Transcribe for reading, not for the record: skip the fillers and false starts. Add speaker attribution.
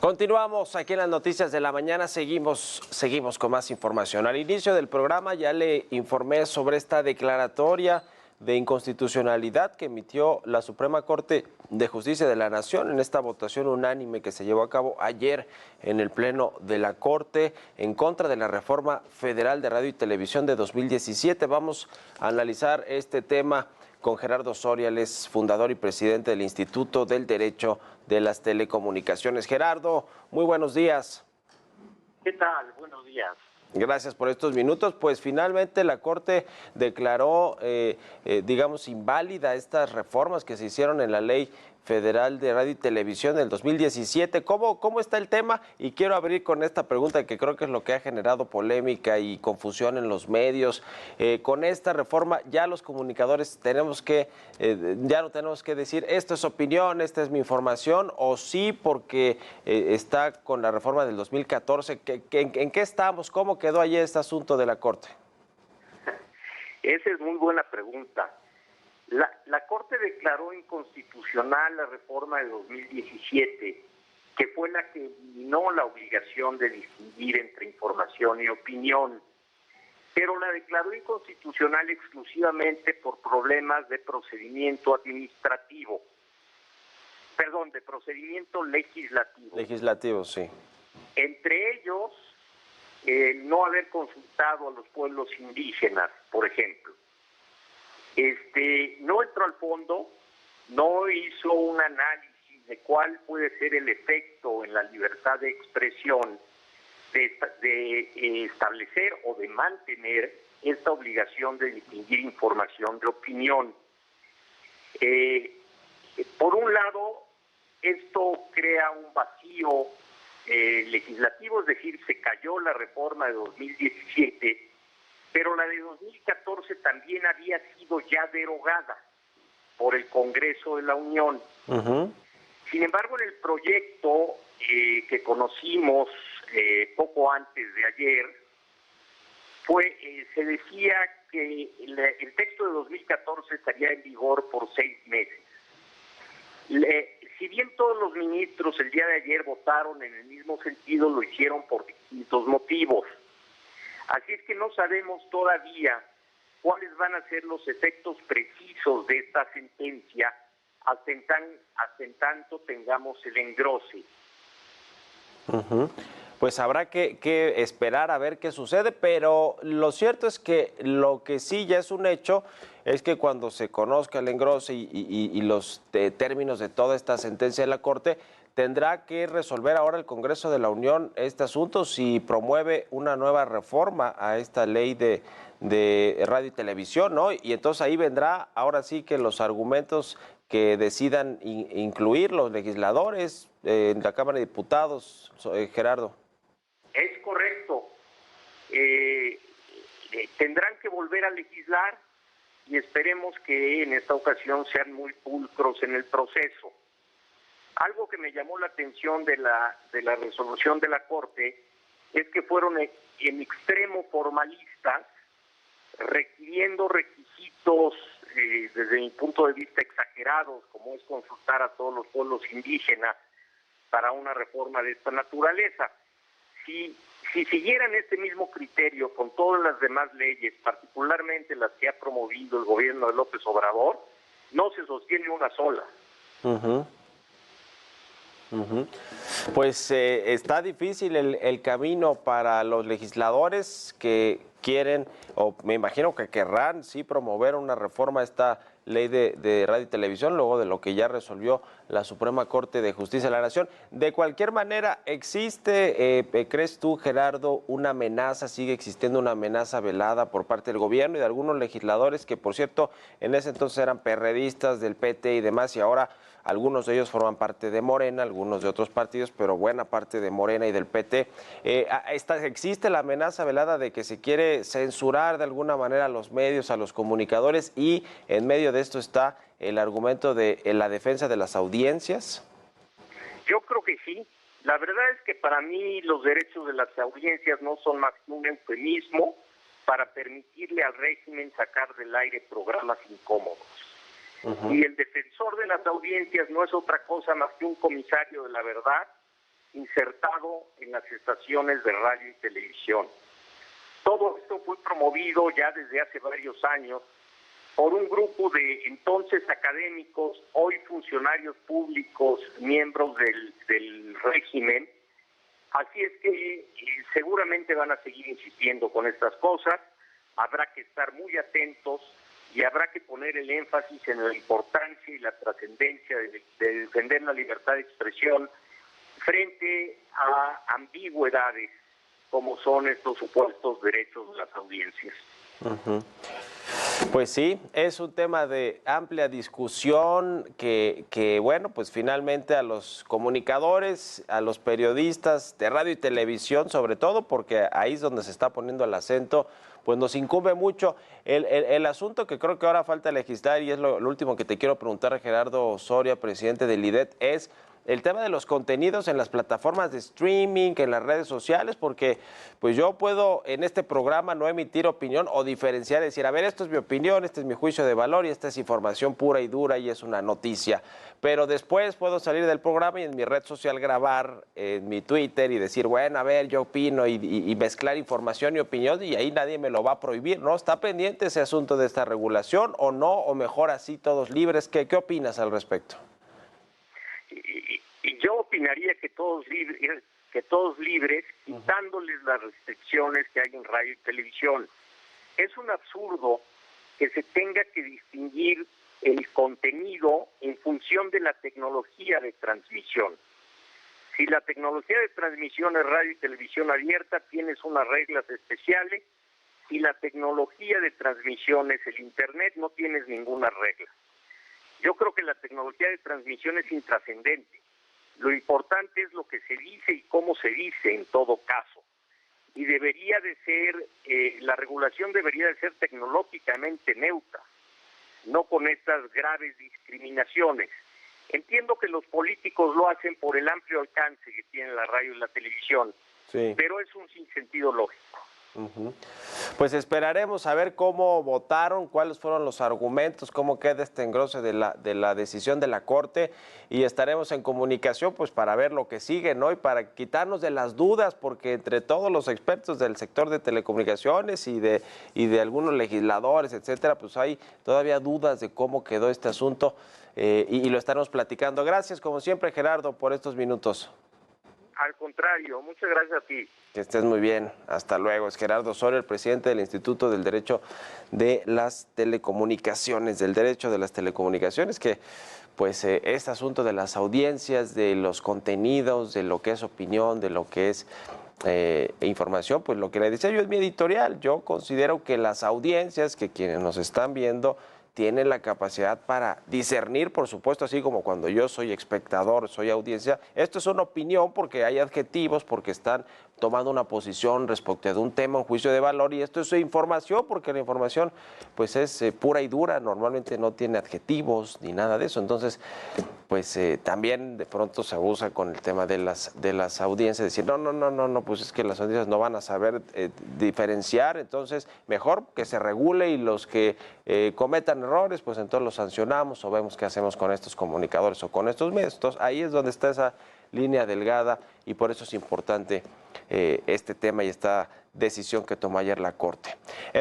Speaker 1: Continuamos aquí en las noticias de la mañana, seguimos con más información. Al inicio del programa ya le informé sobre esta declaratoria de inconstitucionalidad que emitió la Suprema Corte de Justicia de la Nación en esta votación unánime que se llevó a cabo ayer en el Pleno de la Corte en contra de la reforma federal de radio y televisión de 2017. Vamos a analizar este tema con Gerardo Soria, él es fundador y presidente del Instituto del Derecho de las Telecomunicaciones. Gerardo, muy buenos días.
Speaker 2: ¿Qué tal? Buenos días.
Speaker 1: Gracias por estos minutos. Pues finalmente la Corte declaró, digamos, inválida estas reformas que se hicieron en la Ley Federal de Radio y Televisión del 2017. ¿Cómo está el tema? Y quiero abrir con esta pregunta que creo que es lo que ha generado polémica y confusión en los medios. Con esta reforma ya los comunicadores tenemos que, ya no tenemos que decir esto es opinión, esta es mi información, o sí porque está con la reforma del 2014. ¿En qué estamos? ¿Cómo quedó ayer este asunto de la Corte?
Speaker 2: Esa es muy buena pregunta. La Corte declaró inconstitucional la reforma de 2017, que fue la que eliminó la obligación de distinguir entre información y opinión, pero la declaró inconstitucional exclusivamente por problemas de procedimiento administrativo, perdón, de procedimiento legislativo.
Speaker 1: Legislativo, sí.
Speaker 2: Entre ellos, no haber consultado a los pueblos indígenas, por ejemplo. No entró al fondo, no hizo un análisis de cuál puede ser el efecto en la libertad de expresión de establecer o de mantener esta obligación de distinguir información de opinión. Por un lado, esto crea un vacío legislativo, es decir, se cayó la reforma de 2017, pero la de 2014 también había sido ya derogada por el Congreso de la Unión.
Speaker 1: Uh-huh.
Speaker 2: Sin embargo, en el proyecto que conocimos poco antes de ayer, se decía que el texto de 2014 estaría en vigor por 6 meses. Si bien todos los ministros el día de ayer votaron en el mismo sentido, lo hicieron por distintos motivos. Así es que no sabemos todavía cuáles van a ser los efectos precisos de esta sentencia hasta en tanto tengamos el engrose.
Speaker 1: Uh-huh. Pues habrá que esperar a ver qué sucede, pero lo cierto es que lo que sí ya es un hecho es que cuando se conozca el engrose y los términos de toda esta sentencia de la Corte, tendrá que resolver ahora el Congreso de la Unión este asunto si promueve una nueva reforma a esta ley de radio y televisión, ¿no? Y entonces ahí vendrá ahora sí que los argumentos que decidan incluir los legisladores en la Cámara de Diputados, Gerardo.
Speaker 2: Es correcto. Tendrán que volver a legislar y esperemos que en esta ocasión sean muy pulcros en el proceso. Algo que me llamó la atención de la resolución de la Corte es que fueron en extremo formalistas, requiriendo requisitos desde mi punto de vista exagerados, como es consultar a todos los pueblos indígenas para una reforma de esta naturaleza. Si siguieran este mismo criterio con todas las demás leyes, particularmente las que ha promovido el gobierno de López Obrador, no se sostiene una sola.
Speaker 1: Uh-huh. Uh-huh. Pues está difícil el camino para los legisladores que quieren, o me imagino que querrán, sí, promover una reforma a esta ley de radio y televisión, luego de lo que ya resolvió la Suprema Corte de Justicia de la Nación. De cualquier manera, ¿existe, crees tú, Gerardo, una amenaza, sigue existiendo una amenaza velada por parte del gobierno y de algunos legisladores que, por cierto, en ese entonces eran perredistas del PT y demás, y ahora algunos de ellos forman parte de Morena, algunos de otros partidos, pero buena parte de Morena y del PT. ¿Existe la amenaza velada de que se quiere censurar de alguna manera a los medios, a los comunicadores, y en medio de esto está el argumento de la defensa de las audiencias?
Speaker 2: Yo creo que sí. La verdad es que para mí los derechos de las audiencias no son más que un eufemismo para permitirle al régimen sacar del aire programas incómodos. Uh-huh. Y el defensor de las audiencias no es otra cosa más que un comisario de la verdad insertado en las estaciones de radio y televisión. Todo esto fue promovido ya desde hace varios años por un grupo de entonces académicos, hoy funcionarios públicos, miembros del régimen. Así es que seguramente van a seguir insistiendo con estas cosas, habrá que estar muy atentos y habrá que poner el énfasis en la importancia y la trascendencia de defender la libertad de expresión frente a ambigüedades como son estos supuestos derechos de las audiencias.
Speaker 1: Pues sí, es un tema de amplia discusión que, bueno, pues finalmente a los comunicadores, a los periodistas de radio y televisión, sobre todo, porque ahí es donde se está poniendo el acento, pues nos incumbe mucho. El asunto que creo que ahora falta legislar, y es lo último que te quiero preguntar a Gerardo Soria, presidente del IDET, es el tema de los contenidos en las plataformas de streaming, en las redes sociales, porque pues yo puedo en este programa no emitir opinión o diferenciar, decir, a ver, esto es mi opinión, este es mi juicio de valor y esta es información pura y dura y es una noticia. Pero después puedo salir del programa y en mi red social grabar en mi Twitter y decir, bueno, a ver, yo opino y mezclar información y opinión y ahí nadie me lo va a prohibir, ¿no? ¿Está pendiente ese asunto de esta regulación o no? ¿O mejor así todos libres? ¿Qué opinas al respecto?
Speaker 2: Y yo opinaría que todos libres, quitándoles las restricciones que hay en radio y televisión. Es un absurdo que se tenga que distinguir el contenido en función de la tecnología de transmisión. Si la tecnología de transmisión es radio y televisión abierta, tienes unas reglas especiales. Si la tecnología de transmisión es el Internet, no tienes ninguna regla. Yo creo que la tecnología de transmisión es intrascendente. Lo importante es lo que se dice y cómo se dice en todo caso. Y debería de ser, la regulación debería de ser tecnológicamente neutra, no con estas graves discriminaciones. Entiendo que los políticos lo hacen por el amplio alcance que tiene la radio y la televisión, sí, pero es un sinsentido lógico.
Speaker 1: Pues esperaremos a ver cómo votaron, cuáles fueron los argumentos, cómo queda este engrose de la decisión de la Corte y estaremos en comunicación pues para ver lo que sigue, ¿no? Y para quitarnos de las dudas, porque entre todos los expertos del sector de telecomunicaciones y de algunos legisladores, etcétera, pues hay todavía dudas de cómo quedó este asunto y lo estaremos platicando. Gracias, como siempre, Gerardo, por estos minutos.
Speaker 2: Al contrario, muchas gracias a ti.
Speaker 1: Que estés muy bien. Hasta luego. Es Gerardo Soria, el presidente del Instituto del Derecho de las Telecomunicaciones, que pues este asunto de las audiencias, de los contenidos, de lo que es opinión, de lo que es información, pues lo que le decía yo es mi editorial. Yo considero que las audiencias, que quienes nos están viendo, tienen la capacidad para discernir, por supuesto, así como cuando yo soy espectador, soy audiencia. Esto es una opinión porque hay adjetivos, porque están tomando una posición respecto de un tema, un juicio de valor, y esto es información, porque la información pues es pura y dura, normalmente no tiene adjetivos ni nada de eso. Entonces, pues también de pronto se abusa con el tema de las audiencias, decir, no, pues es que las audiencias no van a saber diferenciar, entonces mejor que se regule y los que cometan errores, pues entonces los sancionamos o vemos qué hacemos con estos comunicadores o con estos medios. Entonces ahí es donde está esa línea delgada y por eso es importante este tema y esta decisión que tomó ayer la Corte.